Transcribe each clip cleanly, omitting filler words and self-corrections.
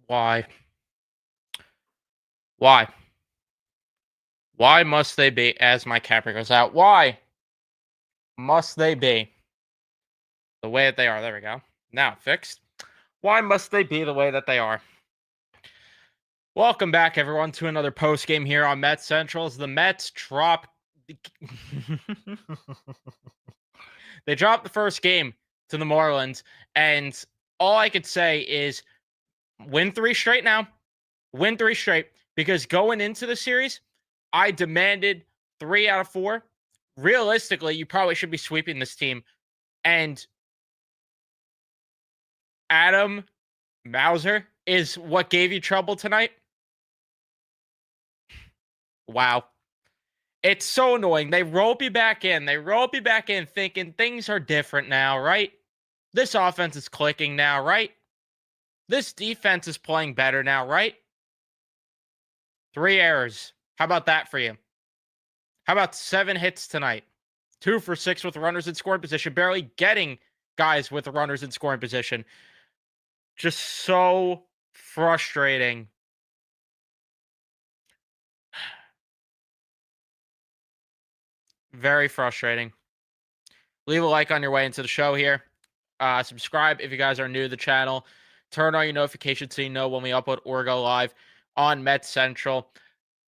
Why? Why? Why must they be, as my capper goes out, why must they be the way that they are? There we go. Now fixed. Why must they be the way that they are? Welcome back, everyone, to another post game here on Mets Central. As the Mets drop. They dropped the first game to the Marlins, and all I could say is win 3 straight now. Win 3 straight, because going into the series, I demanded 3 out of 4. Realistically, you probably should be sweeping this team. And Adam Mauser is what gave you trouble tonight? Wow. It's so annoying. They rope you back in. They rope you back in thinking things are different now, right? This offense is clicking now, right? This defense is playing better now, right? 3 errors. How about that for you? How about 7 hits tonight? 2 for 6 with runners in scoring position, barely getting guys with runners in scoring position. Just so frustrating. Very frustrating. Leave a like on your way into the show here. Subscribe if you guys are new to the channel. Turn on your notifications so you know when we upload or go live on Mets Central.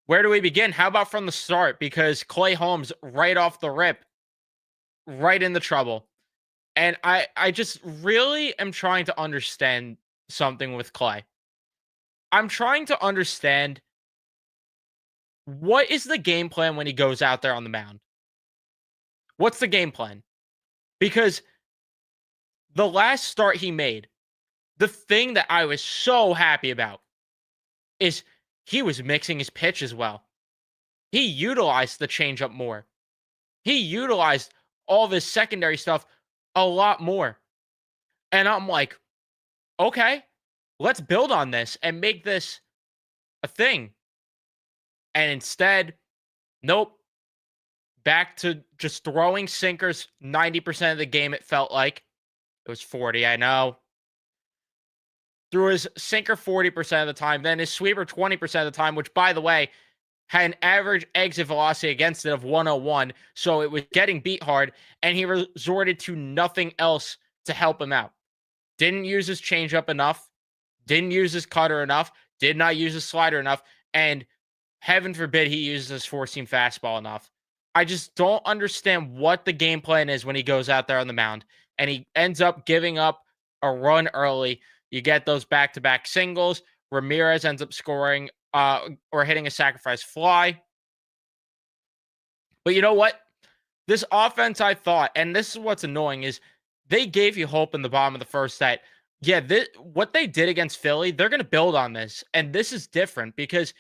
Where do we begin? How about from the start? Because Clay Holmes, right off the rip, right in the trouble. And I just really am trying to understand something with Clay. I'm trying to understand, what is the game plan when he goes out there on the mound? What's the game plan? Because the last start he made, the thing that I was so happy about is he was mixing his pitch as well. He utilized the changeup more. He utilized all of his secondary stuff a lot more. And I'm like, okay, let's build on this and make this a thing. And instead, nope. Back to just throwing sinkers 90% of the game, it felt like. It was 40, I know. Threw his sinker 40% of the time, then his sweeper 20% of the time, which, by the way, had an average exit velocity against it of 101. So it was getting beat hard, and he resorted to nothing else to help him out. Didn't use his changeup enough, didn't use his cutter enough, did not use his slider enough, and heaven forbid he uses his four-seam fastball enough. I just don't understand what the game plan is when he goes out there on the mound, and he ends up giving up a run early. You get those back-to-back singles. Ramirez ends up scoring or hitting a sacrifice fly. But you know what? This offense, I thought, and this is what's annoying, is they gave you hope in the bottom of the first set. Yeah, what they did against Philly, they're going to build on this. And this is different because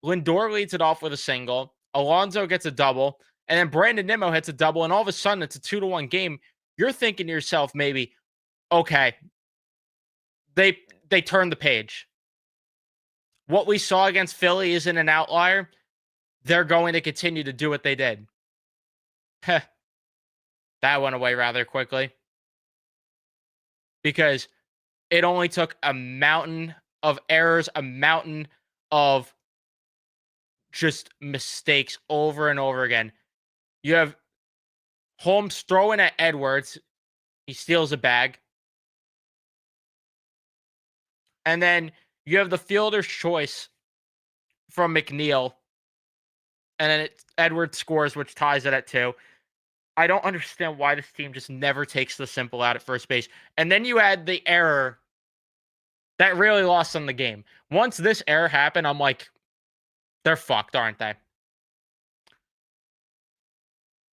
Lindor leads it off with a single. Alonso gets a double. And then Brandon Nimmo hits a double. And all of a sudden, it's a 2-1 game. You're thinking to yourself, maybe, okay, they turned the page. What we saw against Philly isn't an outlier. They're going to continue to do what they did. That went away rather quickly. Because it only took a mountain of errors, a mountain of just mistakes over and over again. You have Holmes throwing at Edwards. He steals a bag. And then you have the fielder's choice from McNeil. And then Edwards scores, which ties it at 2. I don't understand why this team just never takes the simple out at first base. And then you add the error that really lost them the game. Once this error happened, I'm like, they're fucked, aren't they?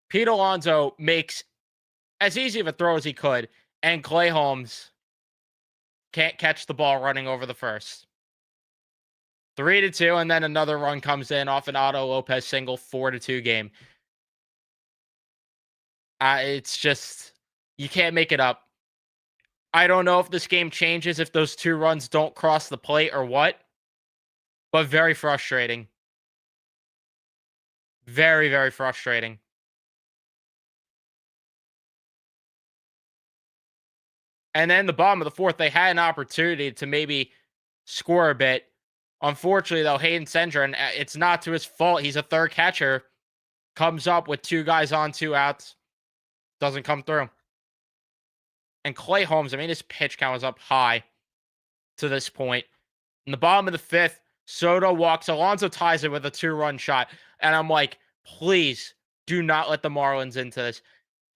Pete Alonso makes as easy of a throw as he could, and Clay Holmes can't catch the ball running over the first. 3-2, and then another run comes in off an Otto Lopez single, 4-2 game. It's just, you can't make it up. I don't know if this game changes if those 2 runs don't cross the plate or what, but very frustrating. Very, very frustrating. And then the bottom of the 4th, they had an opportunity to maybe score a bit. Unfortunately, though, Hayden Sendra, and it's not to his fault. He's a third catcher. Comes up with 2 guys on, 2 outs. Doesn't come through. And Clay Holmes, I mean, his pitch count was up high to this point. In the bottom of the 5th, Soto walks. Alonso ties it with a 2-run shot. And I'm like, please do not let the Marlins into this.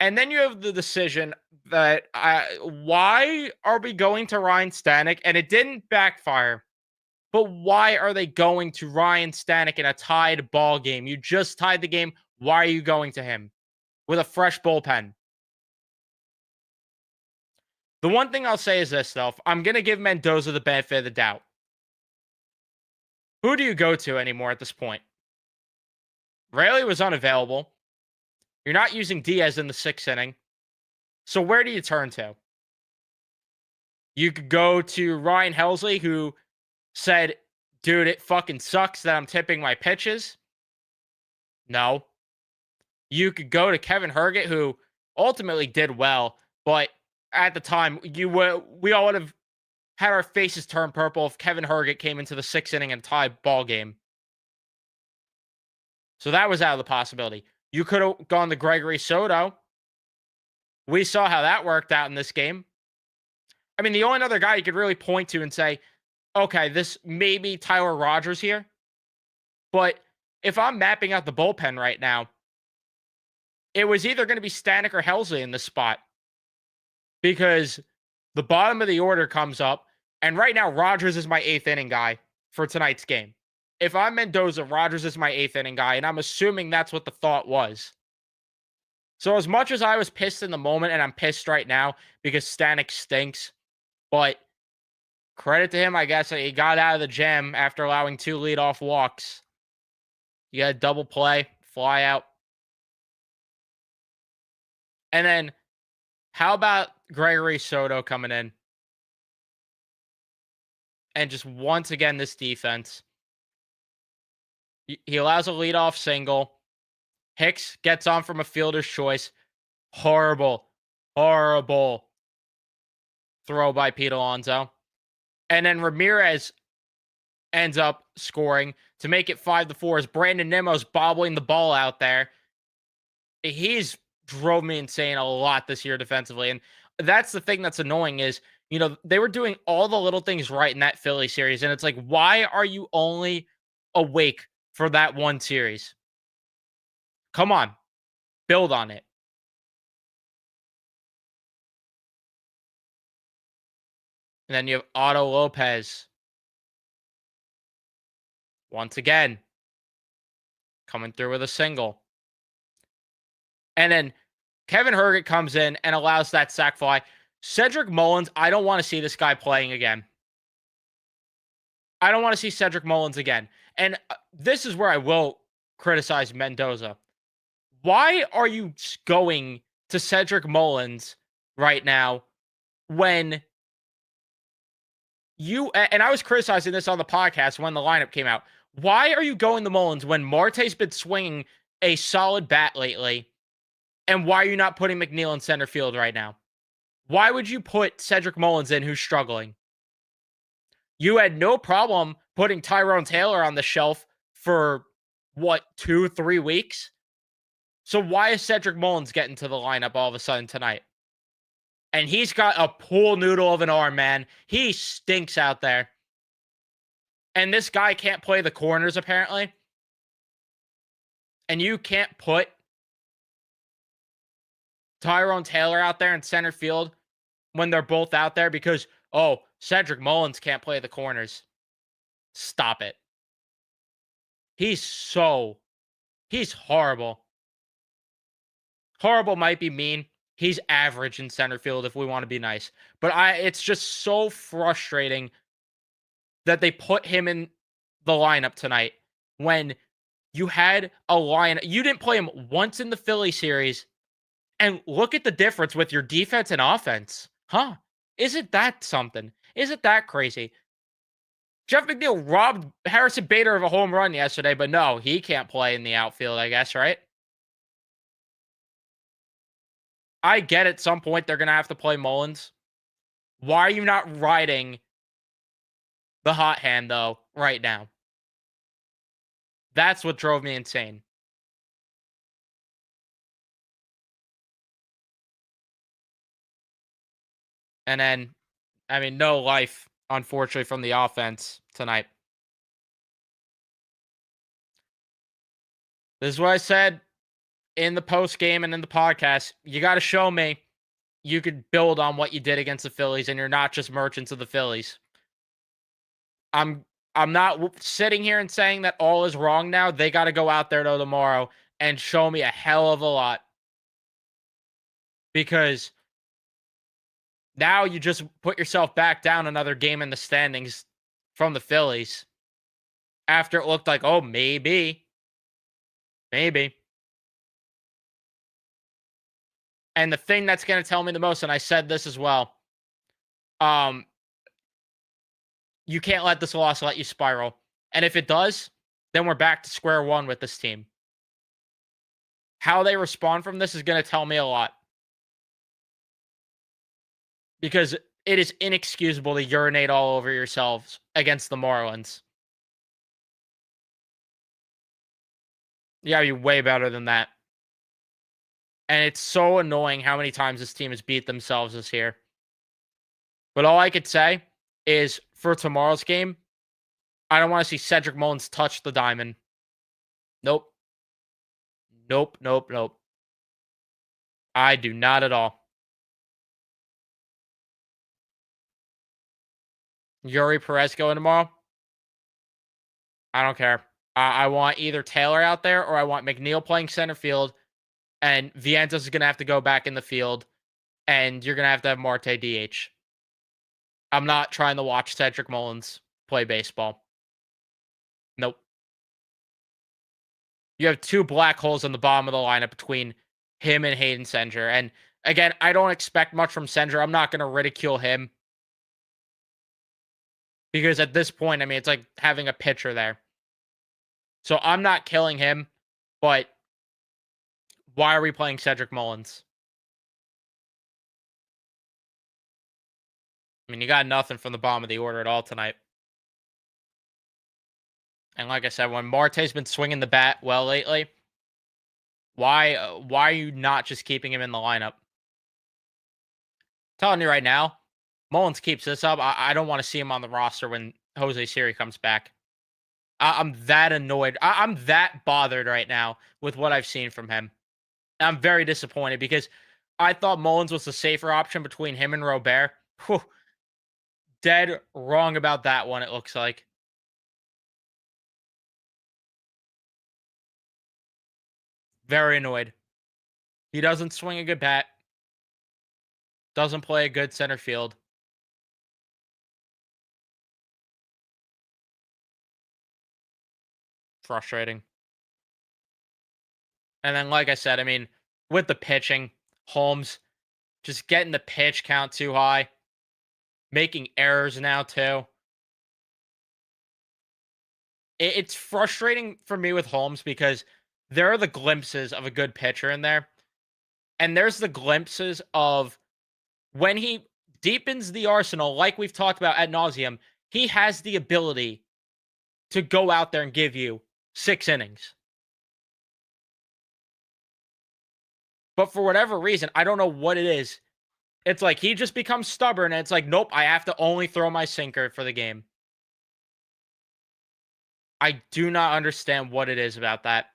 And then you have the decision that why are we going to Ryan Stanek? And it didn't backfire. But why are they going to Ryan Stanek in a tied ball game? You just tied the game. Why are you going to him with a fresh bullpen? The one thing I'll say is this, though. I'm going to give Mendoza the benefit of the doubt. Who do you go to anymore at this point? Rayleigh was unavailable. You're not using Diaz in the 6th inning. So where do you turn to? You could go to Ryan Helsley, who said, dude, it fucking sucks that I'm tipping my pitches. No. You could go to Kevin Herget, who ultimately did well, but at the time, we all would have had our faces turn purple if Kevin Herget came into the 6th inning and tied ball game. So that was out of the possibility. You could have gone to Gregory Soto. We saw how that worked out in this game. I mean, the only other guy you could really point to and say, okay, this may be Tyler Rogers here. But if I'm mapping out the bullpen right now, it was either going to be Stanek or Helsley in this spot. Because the bottom of the order comes up, and right now, Rogers is my 8th inning guy for tonight's game. If I'm Mendoza, Rogers is my 8th inning guy, and I'm assuming that's what the thought was. So as much as I was pissed in the moment, and I'm pissed right now because Stanek stinks, but credit to him, I guess, he got out of the jam after allowing 2 leadoff walks. You got a double play, fly out. And then, how about Gregory Soto coming in? And just once again, this defense. He allows a leadoff single. Hicks gets on from a fielder's choice. Horrible, horrible throw by Pete Alonso. And then Ramirez ends up scoring to make it 5-4 as Brandon Nimmo's bobbling the ball out there. He's drove me insane a lot this year defensively. And that's the thing that's annoying is, you know, they were doing all the little things right in that Philly series. And it's like, why are you only awake for that one series? Come on, build on it. And then you have Otto Lopez. Once again, coming through with a single. And then Kevin Herget comes in and allows that sac fly. Cedric Mullins, I don't want to see this guy playing again. I don't want to see Cedric Mullins again. And this is where I will criticize Mendoza. Why are you going to Cedric Mullins right now when and I was criticizing this on the podcast when the lineup came out. Why are you going to Mullins when Marte's been swinging a solid bat lately? And why are you not putting McNeil in center field right now? Why would you put Cedric Mullins in who's struggling? You had no problem putting Tyrone Taylor on the shelf for, 2-3 weeks? So why is Cedric Mullins getting to the lineup all of a sudden tonight? And he's got a pool noodle of an arm, man. He stinks out there. And this guy can't play the corners, apparently. And you can't put Tyrone Taylor out there in center field when they're both out there because, Cedric Mullins can't play the corners. Stop it. He's horrible. Horrible might be mean. He's average in center field if we want to be nice. But it's just so frustrating that they put him in the lineup tonight when you had a line. You didn't play him once in the Philly series. And look at the difference with your defense and offense. Huh? Isn't that something? Isn't that crazy? Jeff McNeil robbed Harrison Bader of a home run yesterday, but no, he can't play in the outfield, I guess, right? I get at some point they're going to have to play Mullins. Why are you not riding the hot hand though right now. That's what drove me insane. And then, I mean, no life, unfortunately, from the offense tonight. This is what I said in the post game and in the podcast. You got to show me you could build on what you did against the Phillies, and you're not just merchants of the Phillies. I'm I'm not sitting here and saying that all is wrong now. They got to go out there though tomorrow and show me a hell of a lot, because now you just put yourself back down another game in the standings from the Phillies after it looked like, oh, maybe. And the thing that's going to tell me the most, and I said this as well, um, you can't let this loss let you spiral. And if it does, then we're back to square one with this team. How they respond from this is going to tell me a lot, because it is inexcusable to urinate all over yourselves against the Marlins. You gotta be way better than that. And it's so annoying how many times this team has beat themselves this year. But all I could say is for tomorrow's game, I don't want to see Cedric Mullins touch the diamond. Nope. Nope. I do not at all. Yuri Perez going tomorrow? I don't care. I want either Taylor out there, or I want McNeil playing center field, and Vientos is going to have to go back in the field, and you're going to have Marte DH. I'm not trying to watch Cedric Mullins play baseball. Nope. You have two black holes in the bottom of the lineup between him and Hayden Senger. And again, I don't expect much from Senger. I'm not going to ridicule him, because at this point, I mean, it's like having a pitcher there. So I'm not killing him, but why are we playing Cedric Mullins? I mean, you got nothing from the bottom of the order at all tonight. And like I said, when Marte's been swinging the bat well lately, why are you not just keeping him in the lineup? Telling you right now, Mullins keeps this up, I don't want to see him on the roster when Jose Siri comes back. I'm that annoyed. I'm that bothered right now with what I've seen from him. I'm very disappointed, because I thought Mullins was the safer option between him and Robert. Whew, dead wrong about that one, it looks like. Very annoyed. He doesn't swing a good bat, doesn't play a good center field. Frustrating. And then, like I said, I mean, with the pitching, Holmes just getting the pitch count too high, making errors now too. It's frustrating for me with Holmes, because there are the glimpses of a good pitcher in there, and there's the glimpses of when he deepens the arsenal, like we've talked about ad nauseum. He has the ability to go out there and give you 6 innings. But for whatever reason, I don't know what it is. It's like he just becomes stubborn, and it's like, nope, I have to only throw my sinker for the game. I do not understand what it is about that.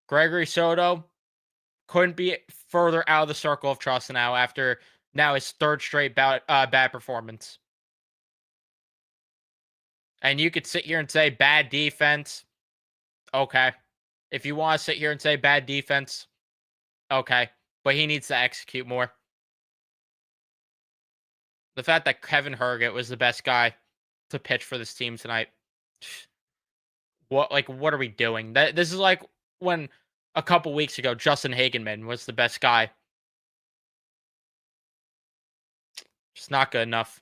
Gregory Soto couldn't be further out of the circle of trust now, after now his third straight bad performance. And you could sit here and say bad defense. Okay. If you want to sit here and say bad defense, okay. But he needs to execute more. The fact that Kevin Herget was the best guy to pitch for this team tonight. What are we doing? This is like when a couple weeks ago Justin Hagenman was the best guy. Just not good enough.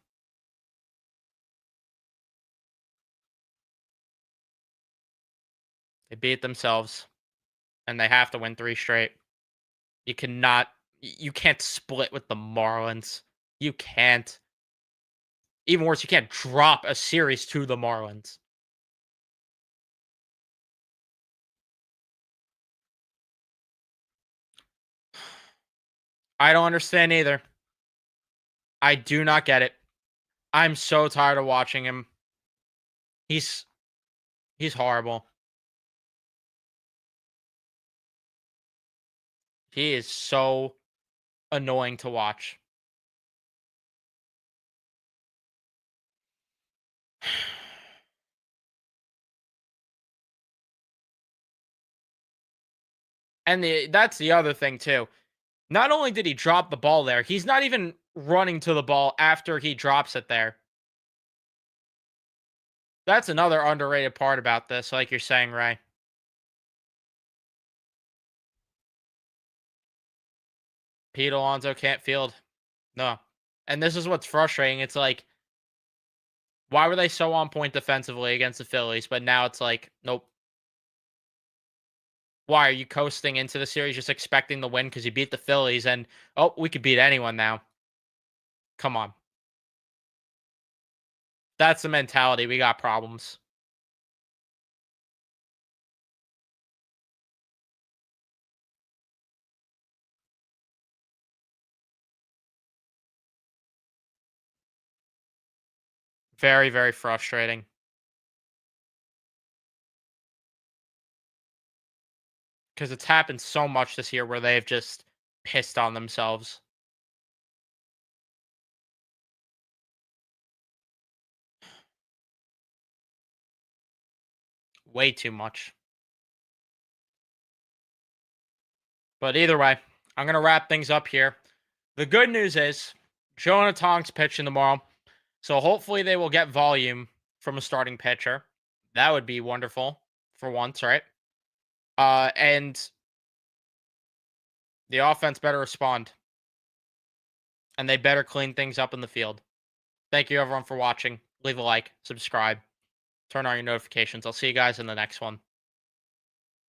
They beat themselves, and they have to win 3 straight. You can't split with the Marlins. You can't. Even worse, you can't drop a series to the Marlins. I don't understand either. I do not get it. I'm so tired of watching him. He's he's horrible. He is so annoying to watch. And that's the other thing too. Not only did he drop the ball there, he's not even running to the ball after he drops it there. That's another underrated part about this, like you're saying, Ray. Pete Alonso can't field. No. And this is what's frustrating. It's like, why were they so on point defensively against the Phillies? But now it's like, nope. Why are you coasting into the series just expecting the win because you beat the Phillies and oh, we could beat anyone now? Come on. That's the mentality. We got problems. Very, very frustrating. Because it's happened so much this year where they've just pissed on themselves. Way too much. But either way, I'm going to wrap things up here. The good news is Jonah Tong's pitching tomorrow. So hopefully they will get volume from a starting pitcher. That would be wonderful for once, right? And the offense better respond and they better clean things up in the field. Thank you everyone for watching. Leave a like, subscribe, turn on your notifications. I'll see you guys in the next one.